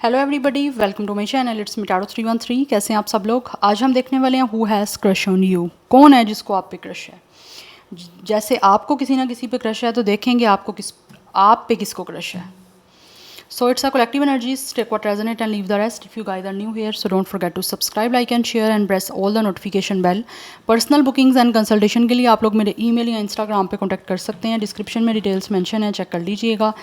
Hello everybody, welcome to my channel. It's me Taro 313। कैसे हैं आप सब लोग। आज हम देखने वाले हैं who has crush on you. कौन है जिसको आप पे क्रश है। जैसे आपको किसी ना किसी पे क्रश है तो देखेंगे आप पे किसको क्रश है। So it's a collective energies. Take what resonate and leave the rest. If you guys are new here, so don't forget to subscribe, like and share and press all the notification bell. Personal bookings and consultation के लिए आप लोग मेरे email या Instagram पे contact कर सकते हैं। Description में details mention है, check कर लीजिएगा।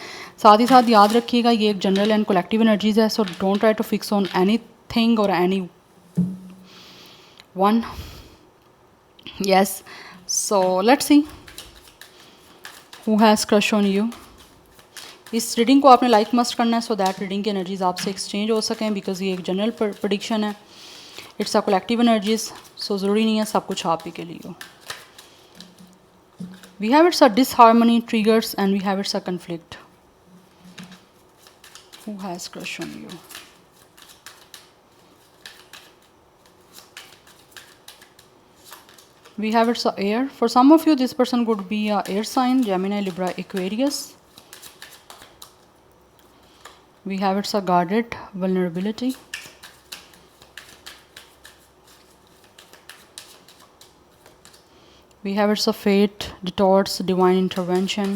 साथ ही साथ याद रखिएगा ये एक general and collective energies है, so don't try to fix on anything or any one. Yes. So let's see who has crush on you. इस रीडिंग को आपने लाइक मस्ट करना है सो दैट रीडिंग की एनर्जीज आपसे एक्सचेंज हो सकें, बिकॉज ये एक जनरल प्रेडिक्शन है। इट्स अ कलेक्टिव एनर्जीज, सो ज़रूरी नहीं है सब कुछ आप ही के लिए हो। We have it's a disharmony triggers and we have it's a conflict. Who has crush on you. We have it's a air. For some of you, this person could be a air sign, Gemini, Libra, Aquarius. We have it's a guarded vulnerability. We have it's a fate, detours, divine intervention.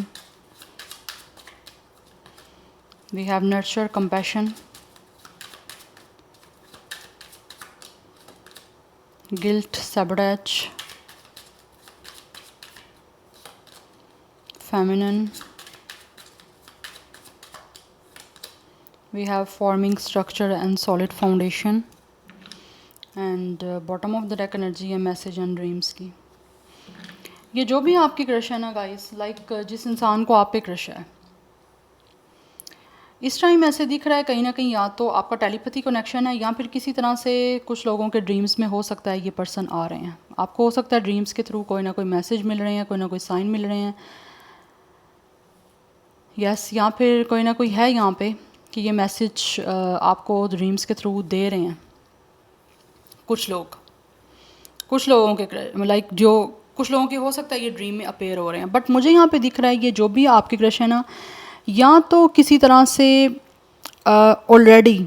We have nurture, compassion. Guilt, sabotage. Feminine. We have forming structure and solid foundation. And bottom of the deck energy है message and dreams की। ये जो भी आपकी crush है ना guys, like जिस इंसान को आप पे क्रश है, इस टाइम ऐसे दिख रहा है कहीं ना कहीं या तो आपका टेलीपैथी कनेक्शन है या फिर किसी तरह से कुछ लोगों के ड्रीम्स में हो सकता है ये पर्सन आ रहे हैं। आपको हो सकता है ड्रीम्स के थ्रू कोई ना कोई मैसेज मिल रहे हैं, कोई ना कोई साइन मिल रहे हैं। यस, या फिर कोई ना कोई है यहाँ पे कि ये मैसेज आपको ड्रीम्स के थ्रू दे रहे हैं कुछ लोगों के, लाइक जो कुछ लोगों के हो सकता है ये ड्रीम में अपेयर हो रहे हैं। बट मुझे यहाँ पे दिख रहा है ये जो भी आपके क्रश है ना, या तो किसी तरह से already,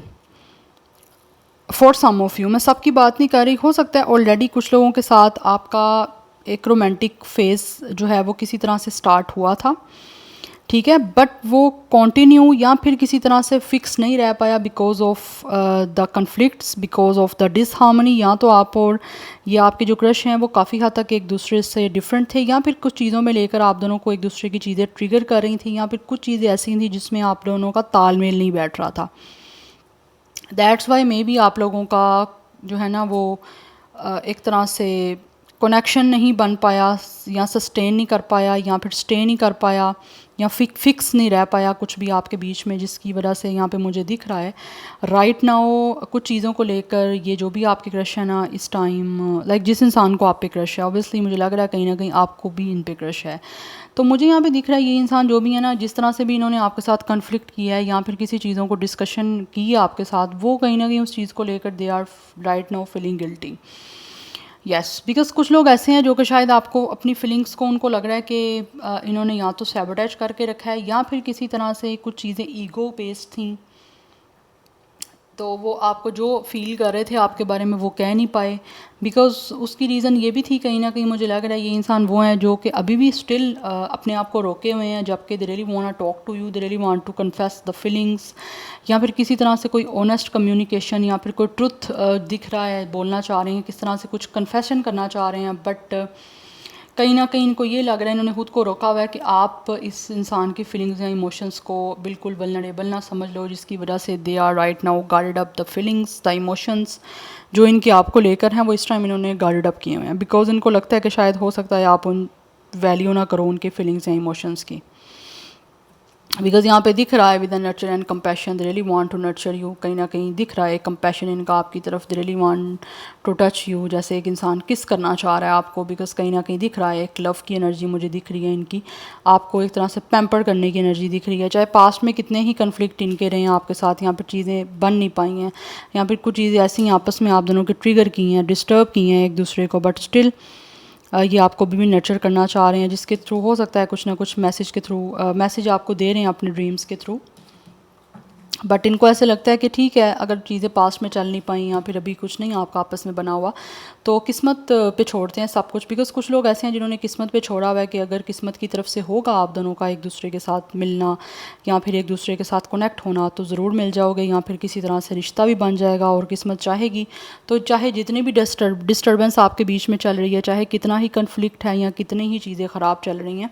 for some of you, मैं सबकी बात नहीं कर रही, हो सकता है ऑलरेडी कुछ लोगों के साथ आपका एक रोमांटिक फेज़ जो है वो किसी तरह से स्टार्ट हुआ था, ठीक है, बट वो कंटिन्यू या फिर किसी तरह से फिक्स नहीं रह पाया because of the conflicts, because of the disharmony. या तो आप और ये आपके जो क्रश हैं वो काफ़ी हद तक एक दूसरे से डिफरेंट थे, या फिर कुछ चीज़ों में लेकर आप दोनों को एक दूसरे की चीज़ें ट्रिगर कर रही थी, या फिर कुछ चीज़ें ऐसी थी जिसमें आप दोनों का तालमेल नहीं बैठ रहा था। दैट्स वाई मे बी आप लोगों का जो है ना वो एक तरह से कनेक्शन नहीं बन पाया, या सस्टेन नहीं कर पाया, या फिर स्टे नहीं कर पाया, या फिक्स नहीं रह पाया कुछ भी आपके बीच में, जिसकी वजह से यहाँ पे मुझे दिख रहा है राइट नाउ कुछ चीज़ों को लेकर ये जो भी आपके क्रश है ना इस टाइम, लाइक जिस इंसान को आप पे क्रश है, ऑब्वियसली मुझे लग रहा है कहीं ना कहीं आपको भी इन पे क्रश है। तो मुझे यहाँ पे दिख रहा है ये इंसान जो भी है ना, जिस तरह से भी इन्होंने आपके साथ कन्फ्लिक्ट किया है या फिर किसी चीज़ों को डिस्कशन की है आपके साथ, वो कहीं ना कहीं उस चीज़ को लेकर they are right now feeling guilty. Yes, because कुछ लोग ऐसे हैं जो कि शायद आपको अपनी फीलिंग्स को, उनको लग रहा है कि इन्होंने या तो सैबोटेज करके रखा है या फिर किसी तरह से कुछ चीज़ें ईगो बेस्ड थी, तो वो आपको जो फील कर रहे थे आपके बारे में वो कह नहीं पाए। बिकॉज उसकी रीज़न ये भी थी कहीं ना कहीं, मुझे लग रहा है ये इंसान वो हैं जो कि अभी भी स्टिल अपने आप को रोके हुए हैं, जबकि they really want to talk to you, they really want to confess the feelings, या फिर किसी तरह से कोई ऑनेस्ट कम्युनिकेशन या फिर कोई ट्रुथ दिख रहा है, बोलना चाह रहे हैं, किस तरह से कुछ कन्फेशन करना चाह रहे हैं। बट कहीं ना कहीं इनको ये लग रहा है, इन्होंने खुद को रोका हुआ है कि आप इस इंसान की फीलिंग्स या इमोशंस को बिल्कुल वल्नरेबल ना समझ लो, जिसकी वजह से they are right now guarded up the feelings, the emotions जो इनके आपको लेकर हैं वो इस टाइम इन्होंने गार्डेड अप किए हुए हैं, बिकॉज इनको लगता है कि शायद हो सकता है आप उन वैल्यू ना करो उनके फीलिंग्स या इमोशंस की। बिकॉज यहाँ पे दिख रहा है with nurture and compassion, they really want to nurture you, कहीं ना कहीं दिख रहा है कंपैशन इनका आपकी तरफ, they really want to touch you, जैसे एक इंसान किस करना चाह रहा है आपको, बिकॉज कहीं ना कहीं दिख रहा है एक लव की एनर्जी मुझे दिख रही है इनकी, आपको एक तरह से पैम्पर करने की एनर्जी दिख रही है। चाहे पास्ट में कितने ही कन्फ्लिक्ट इनके रहे हैं आपके साथ, यहाँ पर चीज़ें बन नहीं पाई हैं, या फिर कुछ चीज़ें ऐसी आपस में आप दोनों के ट्रिगर की हैं, डिस्टर्ब की हैं एक दूसरे को, बट स्टिल ये आपको भी नर्चर करना चाह रहे हैं, जिसके थ्रू हो सकता है कुछ ना कुछ मैसेज के थ्रू मैसेज आपको दे रहे हैं अपने ड्रीम्स के थ्रू। बट इनको ऐसे लगता है कि ठीक है, अगर चीज़ें पास्ट में चल नहीं पाई या फिर अभी कुछ नहीं आपका आपस में बना हुआ, तो किस्मत पे छोड़ते हैं सब कुछ। बिकॉज कुछ लोग ऐसे हैं जिन्होंने किस्मत पे छोड़ा हुआ है कि अगर किस्मत की तरफ से होगा आप दोनों का एक दूसरे के साथ मिलना या फिर एक दूसरे के साथ कनेक्ट होना, तो ज़रूर मिल जाओगे या फिर किसी तरह से रिश्ता भी बन जाएगा। और किस्मत चाहेगी तो चाहे जितनी भी डिस्टर्बेंस आपके बीच में चल रही है, चाहे कितना ही कन्फ्लिक्ट है या कितनी ही चीज़ें ख़राब चल रही हैं,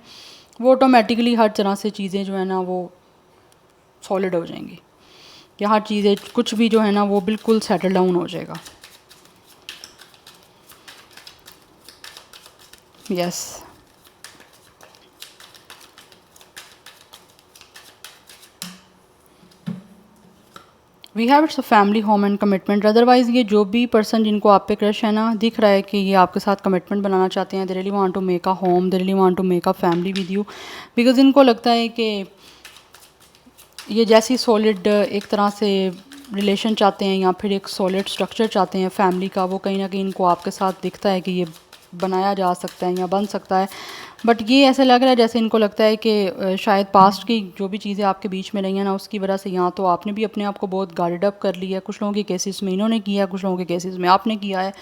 वो ऑटोमेटिकली हर तरह से चीज़ें जो है ना वो सॉलिड हो जाएंगी, या हर चीज़ें कुछ भी जो है ना वो बिल्कुल सेटल डाउन हो जाएगा। Yes, we have it's a family home and commitment. Otherwise ये जो भी पर्सन जिनको आप पे क्रश है ना, दिख रहा है कि ये आपके साथ कमिटमेंट बनाना चाहते हैं, they really want to make a home, they really want to make a family with you. Because इनको लगता है कि ये जैसी सॉलिड एक तरह से रिलेशन चाहते हैं या फिर एक सॉलिड स्ट्रक्चर चाहते हैं फैमिली का, वो कहीं ना कहीं इनको आपके साथ दिखता है कि ये बनाया जा सकता है या बन सकता है। बट ये ऐसा लग रहा है जैसे इनको लगता है कि शायद पास्ट की जो भी चीज़ें आपके बीच में रही हैं ना, उसकी वजह से यहाँ तो आपने भी अपने आप को बहुत गार्डेड अप कर लिया है। कुछ लोगों के केसेस में इन्होंने किया है, कुछ लोगों के केसेस में आपने किया है।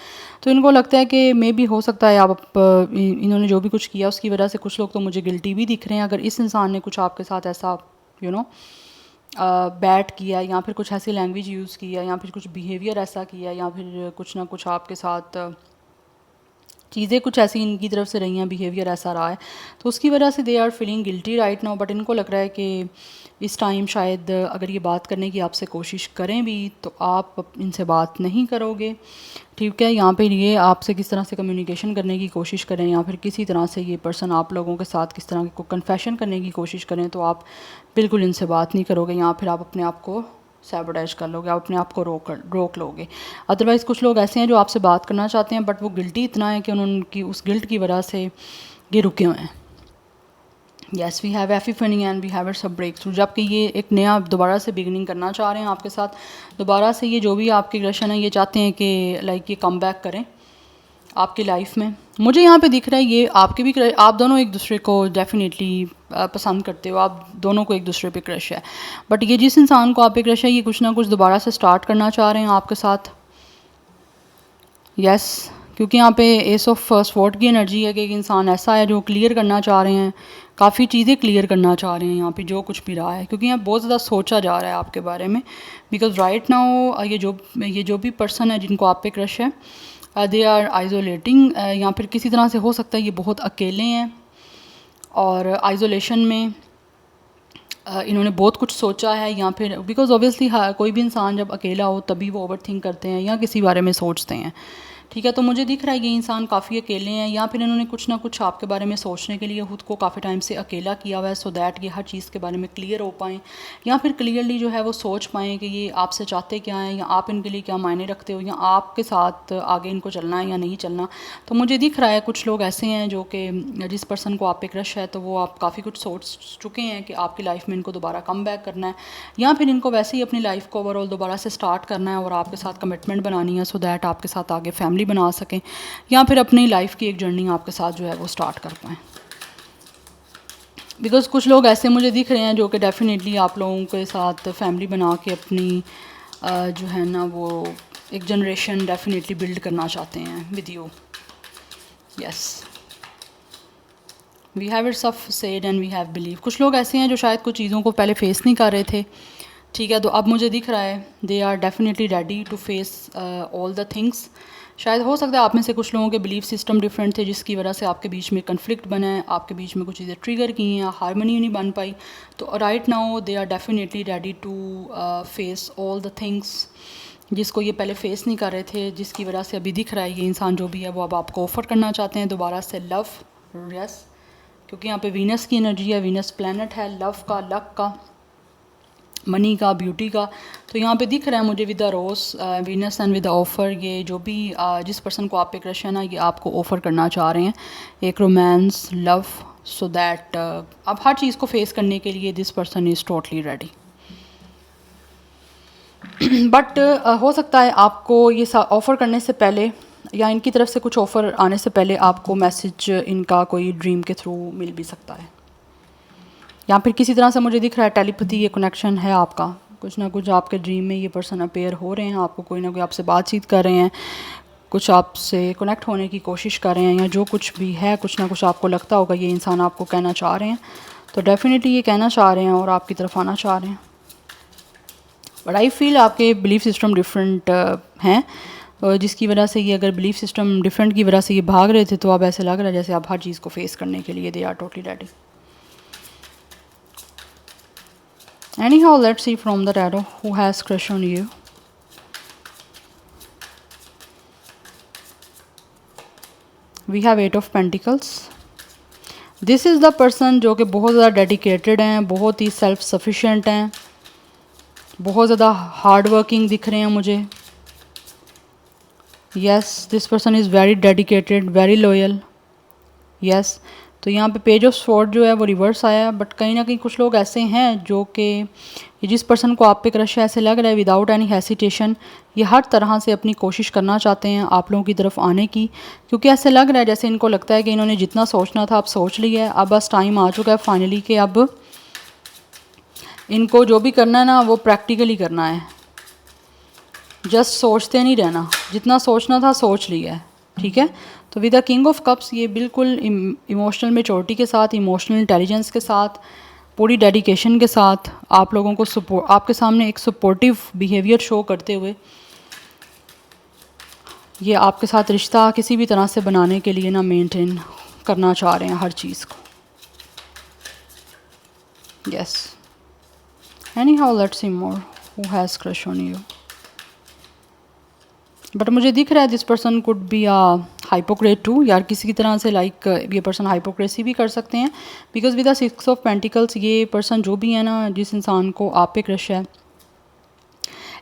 तो इनको लगता है कि मे भी हो सकता है आप इन्होंने जो भी कुछ किया उसकी वजह से कुछ लोग तो मुझे गिल्टी भी दिख रहे हैं। अगर इस इंसान ने कुछ आपके साथ ऐसा बैट किया या फिर कुछ ऐसी लैंग्वेज यूज़ किया या फिर कुछ बिहेवियर ऐसा किया या फिर कुछ ना कुछ आपके साथ चीज़ें कुछ ऐसी इनकी तरफ से रही हैं, बिहेवियर ऐसा रहा है, तो उसकी वजह से they are feeling guilty right now. But इनको लग रहा है कि इस टाइम शायद अगर ये बात करने की आपसे कोशिश करें भी तो आप इनसे बात नहीं करोगे। ठीक है, यहाँ पे ये आपसे किस तरह से कम्युनिकेशन करने की कोशिश करें या फिर किसी तरह से ये पर्सन आप लोगों के साथ किस तरह को कन्फेशन करने की कोशिश करें, तो आप बिल्कुल इनसे बात नहीं करोगे या फिर आप अपने आप को सैबोटेज कर लोगे, आप अपने आप को रोक लोगे। अदरवाइज़ कुछ लोग ऐसे हैं जो आपसे बात करना चाहते हैं बट वो गिल्टी इतना है कि उनकी उस गिल्ट की वजह से ये रुके हुए हैं। Yes, we have epiphany and we have it's a breakthrough. जबकि ये एक नया दोबारा से बिगनिंग करना चाह रहे हैं आपके साथ, दोबारा से ये जो भी आपकी रिलेशन है ये चाहते हैं कि लाइक ये कम बैक करें आपकी लाइफ में। मुझे यहाँ पे दिख रहा है ये आपके भी आप दोनों एक दूसरे को डेफिनेटली पसंद करते हो, आप दोनों को एक दूसरे पे क्रश है। बट ये जिस इंसान को आप पे क्रश है ये कुछ ना कुछ दोबारा से स्टार्ट करना चाह रहे हैं आपके साथ। यस, क्योंकि यहाँ पे एस ऑफ स्वॉर्ड की एनर्जी है कि एक इंसान ऐसा है जो क्लियर करना चाह रहे हैं, काफ़ी चीज़ें क्लियर करना चाह रहे हैं यहाँ पे जो कुछ भी रहा है, क्योंकि यहाँ बहुत ज़्यादा सोचा जा रहा है आपके बारे में। बिकॉज राइट नाउ ये जो भी पर्सन है जिनको आप पे क्रश है, दे आर आइसोलेटिंग, या फिर किसी तरह से हो सकता है ये बहुत अकेले हैं और आइसोलेशन में इन्होंने बहुत कुछ सोचा है, या फिर बिकॉज ऑब्वियसली कोई भी इंसान जब अकेला हो तभी वो ओवर थिंक करते हैं या किसी बारे में सोचते हैं। ठीक है, तो मुझे दिख रहा है ये इंसान काफ़ी अकेले हैं या फिर इन्होंने कुछ ना कुछ आपके बारे में सोचने के लिए खुद को काफ़ी टाइम से अकेला किया हुआ है, सो दैट ये हर चीज़ के बारे में क्लियर हो पाएँ या फिर क्लियरली जो है वो सोच पाएँ कि ये आपसे चाहते क्या हैं या आप इनके लिए क्या मायने रखते हो या आपके साथ आगे इनको चलना है या नहीं चलना। तो मुझे दिख रहा है कुछ लोग ऐसे हैं जो कि जिस पर्सन को आप पे क्रश है तो वो आप काफ़ी कुछ सोच चुके हैं कि आपकी लाइफ में इनको दोबारा कम बैक करना है या फिर इनको वैसे ही अपनी लाइफ को ओवरऑल दोबारा से स्टार्ट करना है और आपके साथ कमिटमेंट बनानी है, सो दैट आपके साथ आगे फैमिली बना सकें या फिर अपनी लाइफ की एक जर्नी आपके साथ जो है वो स्टार्ट कर पाएँ। बिकॉज़ कुछ लोग ऐसे मुझे दिख रहे हैं जो कि डेफिनेटली आप लोगों के साथ फैमिली बना के अपनी जो है ना वो एक जनरेशन डेफिनेटली बिल्ड करना चाहते हैं with you. Yes, we have it's of said and we have believe. कुछ लोग ऐसे हैं जो शायद कुछ चीज़ों को पहले फेस नहीं कर रहे थे। ठीक है, तो अब मुझे दिख रहा है they are definitely ready to face all the things. शायद हो सकता है आप में से कुछ लोगों के बिलीफ सिस्टम डिफरेंट थे जिसकी वजह से आपके बीच में कन्फ्लिक्ट बना है, आपके बीच में कुछ चीज़ें ट्रिगर की हैं, हारमोनी नहीं बन पाई। तो right now they are definitely ready to face all the things जिसको ये पहले फेस नहीं कर रहे थे, जिसकी वजह से अभी दिख रहा है ये इंसान जो भी है वो अब आपको ऑफ़र करना चाहते हैं दोबारा से लव। यस, क्योंकि यहाँ पे वीनस की एनर्जी है, वीनस प्लैनेट है लव का, लक का, मनी का, ब्यूटी का। तो यहाँ पे दिख रहा है मुझे with the rose Venus and with the offer, ये जो भी जिस पर्सन को आप पे क्रश है ना ये आपको ऑफ़र करना चाह रहे हैं एक रोमांस, लव, सो दैट अब हर चीज़ को फेस करने के लिए this person is totally ready. But हो सकता है आपको ये ऑफ़र करने से पहले या इनकी तरफ से कुछ ऑफ़र आने से पहले आपको मैसेज इनका कोई ड्रीम के थ्रू मिल भी सकता है या फिर किसी तरह से मुझे दिख रहा है टेलीपैथी ये कनेक्शन है आपका कुछ ना कुछ आपके ड्रीम में ये पर्सन अपेयर हो रहे हैं, आपको कोई ना कोई आपसे बातचीत कर रहे हैं, कुछ आपसे कनेक्ट होने की कोशिश कर रहे हैं, या जो कुछ भी है कुछ ना कुछ आपको लगता होगा ये इंसान आपको कहना चाह रहे हैं, तो डेफिनेटली ये कहना चाह रहे हैं और आपकी तरफ आना चाह रहे हैं। बट आई फील आपके बिलीफ सिस्टम डिफरेंट हैं, जिसकी वजह से ये अगर बिलीफ सिस्टम डिफरेंट की वजह से ये भाग रहे थे, तो अब ऐसे लग रहा है जैसे आप हर चीज़ को फेस करने के लिए they are totally ready. Anyhow, let's see from the tarot who has crush on you. We have 8 of Pentacles. This is the person जो कि बहुत ज़्यादा डेडिकेटेड हैं, बहुत ही सेल्फ सफिशेंट हैं, बहुत ज़्यादा हार्ड वर्किंग दिख रहे हैं मुझे। Yes, this person is very dedicated, very loyal. Yes. तो यहाँ पे पेज ऑफ स्वॉर्ड जो है वो रिवर्स आया है, बट कहीं ना कहीं कुछ लोग ऐसे हैं जो कि जिस पर्सन को आप पे क्रश है, ऐसे लग रहा है विदाउट एनी हेसिटेशन ये हर तरह से अपनी कोशिश करना चाहते हैं आप लोगों की तरफ आने की, क्योंकि ऐसे लग रहा है जैसे इनको लगता है कि इन्होंने जितना सोचना था अब सोच लिया है, अब बस टाइम आ चुका है फाइनली कि अब इनको जो भी करना है ना वो प्रैक्टिकली करना है, जस्ट सोचते नहीं रहना, जितना सोचना था सोच लिया है। ठीक है, तो with the king of cups ये बिल्कुल इमोशनल मेच्योरिटी के साथ, इमोशनल इंटेलिजेंस के साथ, पूरी डेडिकेशन के साथ आप लोगों को सपोर्ट, आपके सामने एक सपोर्टिव बिहेवियर शो करते हुए ये आपके साथ रिश्ता किसी भी तरह से बनाने के लिए ना मेंटेन करना चाह रहे हैं हर चीज़ को। Yes, anyhow let's see more who has crush on you. But मुझे दिख रहा है this person could be a hypocrite too, यार किसी की तरह से लाइक ये पर्सन हाइपोक्रेसी भी कर सकते हैं, because with the 6 of pentacles ये पर्सन जो भी है ना, जिस इंसान को आप पे क्रश है,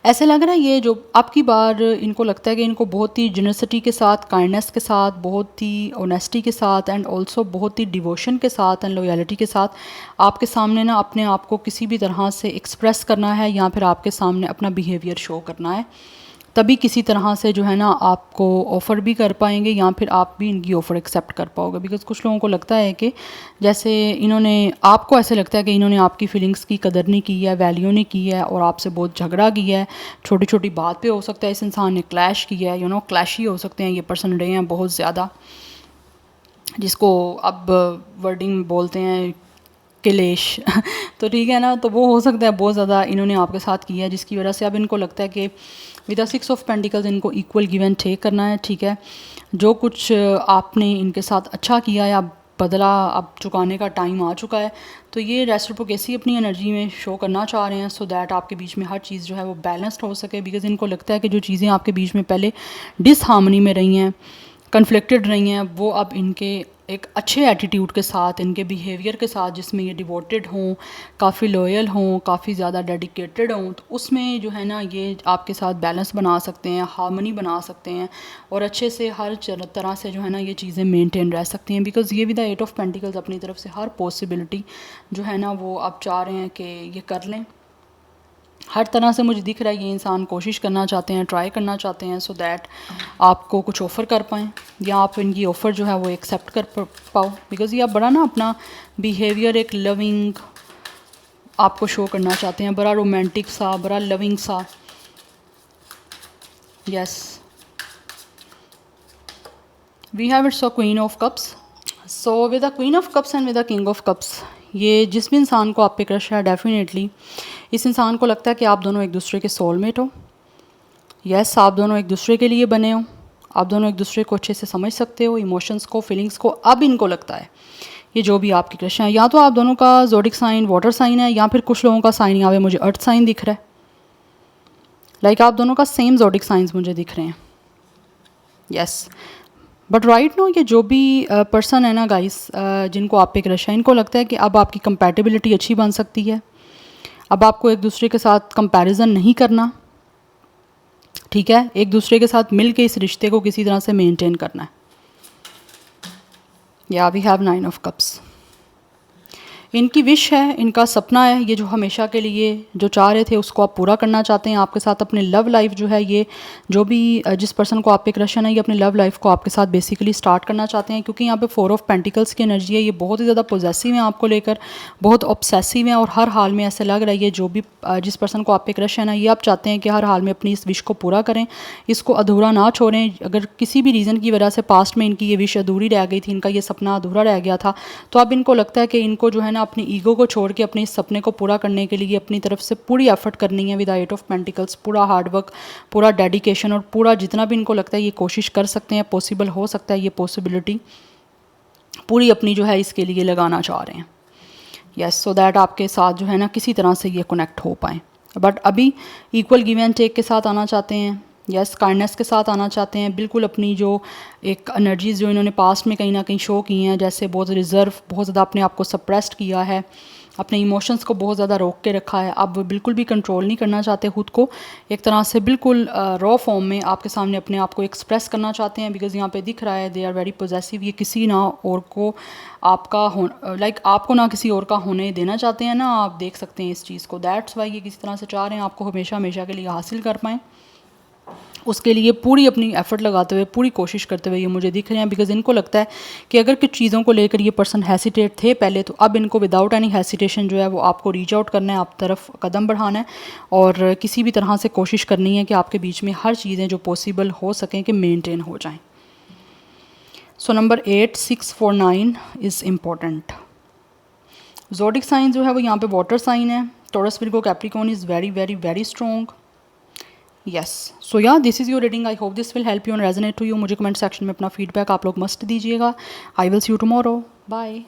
ऐसे लग रहा है ये जो आपकी बार इनको लगता है कि इनको बहुत ही जेनरसिटी के साथ, काइंडनेस के साथ, बहुत ही ऑनेस्टी के साथ एंड ऑल्सो बहुत ही डिवोशन के साथ एंड लॉयल्टी के साथ आपके सामने ना अपने आप को किसी भी तरह से एक्सप्रेस करना है, या फिर आपके सामने अपना बिहेवियर शो करना है, तभी किसी तरह से जो है ना आपको ऑफ़र भी कर पाएंगे, या फिर आप भी इनकी ऑफ़र एक्सेप्ट कर पाओगे। बिकॉज़ कुछ लोगों को लगता है कि जैसे इन्होंने, आपको ऐसे लगता है कि इन्होंने आपकी फीलिंग्स की कदर नहीं की है, वैल्यू नहीं की है, और आपसे बहुत झगड़ा किया है, छोटी छोटी बात पे हो सकता है इस इंसान ने क्लैश किया है, क्लैशी हो सकते हैं ये पर्सन रहे हैं बहुत ज़्यादा, जिसको अब वर्डिंग बोलते हैं क्लेश तो ठीक है ना, तो वो हो सकता है बहुत ज़्यादा इन्होंने आपके साथ किया है, जिसकी वजह से अब इनको लगता है कि विद द 6 ऑफ पेंटिकल्स इनको इक्वल गिव एंड टेक करना है। ठीक है, जो कुछ आपने इनके साथ अच्छा किया है, अब बदला अब चुकाने का टाइम आ चुका है, तो ये रेसिप्रोकेसी अपनी एनर्जी में शो करना चाह रहे हैं, सो दैट आपके बीच में हर चीज़ जो है वो बैलेंस्ड हो सके। बिकॉज इनको लगता है कि जो चीज़ें आपके बीच में पहले डिसहार्मनी में रही हैं, कन्फ्लिक्टेड रही हैं, वो अब इनके एक अच्छे एटीट्यूड के साथ, इनके बिहेवियर के साथ, जिसमें ये डिवोटेड हों, काफ़ी लॉयल हों, काफ़ी ज़्यादा डेडिकेटेड हों, तो उसमें जो है ना ये आपके साथ बैलेंस बना सकते हैं, हार्मनी बना सकते हैं, और अच्छे से हर तरह से जो है ना ये चीज़ें मेंटेन रह सकती हैं। बिकॉज़ ये विद द 8 ऑफ पेंटिकल्स अपनी तरफ से हर पॉसिबिलिटी जो है ना वो आप चाह रहे हैं कि ये कर लें। हर तरह से मुझे दिख रहा है ये इंसान कोशिश करना चाहते हैं, ट्राई करना चाहते हैं, सो दैट आपको कुछ ऑफ़र कर पाएँ, या आप इनकी ऑफ़र जो है वो एक्सेप्ट कर पाओ। बिकॉज़ ये आप बड़ा ना अपना बिहेवियर एक लविंग आपको शो करना चाहते हैं, बड़ा रोमांटिक सा, बड़ा लविंग सा। Yes, we have it's a queen of cups. So with the queen of cups and with the king of cups, ये जिस भी इंसान को आप पे क्रश है, डेफिनेटली इस इंसान को लगता है कि आप दोनों एक दूसरे के सोलमेट हो। यस, आप दोनों एक दूसरे के लिए बने हो, आप दोनों एक दूसरे को अच्छे से समझ सकते हो, इमोशंस को, फीलिंग्स को। अब इनको लगता है ये जो भी आपकी क्रश हैं, या तो आप दोनों का ज़ोडिक साइन वाटर साइन है, या फिर कुछ लोगों का साइन यहाँ पे मुझे अर्थ साइन दिख रहा है, लाइक आप दोनों का सेम ज़ोडिक साइंस मुझे दिख रहे हैं। यस, बट राइट नो ये जो भी पर्सन है ना गाइस, जिनको आप पे क्रश है, इनको लगता है कि अब आपकी कंपैटिबिलिटी अच्छी बन सकती है, अब आपको एक दूसरे के साथ कंपैरिजन नहीं करना। ठीक है, एक दूसरे के साथ मिल के इस रिश्ते को किसी तरह से मेंटेन करना है। या वी हैव 9 ऑफ कप्स। इनकी विश है, इनका सपना है, ये जो हमेशा के लिए जो चाह रहे थे उसको आप पूरा करना चाहते हैं। आपके साथ अपने लव लाइफ जो है, ये जो भी जिस पर्सन को आप पे क्रश है ना, ये अपनी लव लाइफ को आपके साथ बेसिकली स्टार्ट करना चाहते हैं, क्योंकि यहाँ पे 4 ऑफ पेंटिकल्स की एनर्जी है। ये बहुत ही ज़्यादा पॉजेसिव हैं आपको लेकर, बहुत ऑब्सेसिव हैं, और हर हाल में ऐसे लग रहा है ये जो भी जिस पर्सन को आप पे क्रश है ना, ये आप चाहते हैं कि हर हाल में अपनी इस विश को पूरा करें, इसको अधूरा ना छोड़ें। अगर किसी भी रीज़न की वजह से पास्ट में इनकी ये विश अधूरी रह गई थी, इनका ये सपना अधूरा रह गया था, तो अब इनको लगता है कि इनको जो है ना अपनी ईगो को छोड़ के अपने इस सपने को पूरा करने के लिए अपनी तरफ से पूरी एफर्ट करनी है विद 8 ऑफ पेंटिकल्स। पूरा हार्डवर्क, पूरा डेडिकेशन, और पूरा जितना भी इनको लगता है ये कोशिश कर सकते हैं, पॉसिबल हो सकता है, ये पॉसिबिलिटी पूरी अपनी जो है इसके लिए लगाना चाह रहे हैं। यस, सो दैट आपके साथ जो है ना किसी तरह से ये कनेक्ट हो पाएँ। बट अभी इक्वल गिव एंड टेक के साथ आना चाहते हैं। यस, काइंडनेस के साथ आना चाहते हैं। बिल्कुल अपनी जो एक एनर्जीज़ जो इन्होंने पास्ट में कहीं ना कहीं शो की हैं, जैसे बहुत रिज़र्व, बहुत ज़्यादा अपने आप को सप्रेस्ड किया है, अपने इमोशंस को बहुत ज़्यादा रोक के रखा है, अब वो बिल्कुल भी कंट्रोल नहीं करना चाहते खुद को। एक तरह से बिल्कुल रॉ फॉर्म में आपके सामने अपने आप को एक्सप्रेस करना चाहते हैं, बिकॉज़ यहाँ पे दिख रहा है दे आर वेरी पॉजेसिव। ये किसी ना और को आपका हो लाइक आपको ना किसी और का होने देना चाहते हैं ना, आप देख सकते हैं इस चीज़ को। दैट्स वाई ये किसी तरह से चाह रहे हैं आपको हमेशा हमेशा के लिए हासिल कर पाएँ। उसके लिए पूरी अपनी एफ़र्ट लगाते हुए, पूरी कोशिश करते हुए ये मुझे दिख रहे हैं, बिकॉज़ इनको लगता है कि अगर कुछ चीज़ों को लेकर ये पर्सन हेसिटेट थे पहले, तो अब इनको विदाउट एनी हेसिटेशन जो है वो आपको रीच आउट करना है, आप तरफ कदम बढ़ाना है, और किसी भी तरह से कोशिश करनी है कि आपके बीच में हर चीज़ें जो पॉसिबल हो सकें कि मेनटेन हो जाएँ। So number 8, 6, 4, 9 is important. Zodiac sign जो है वो यहाँ पे वाटर साइन है। Taurus, Virgo, Capricorn is very very very strong. Yes, so yeah this is your reading. I hope this will help you and resonate to you. मुझे comment section में अपना feedback आप लोग मस्ट दीजिएगा। I will see you tomorrow. Bye.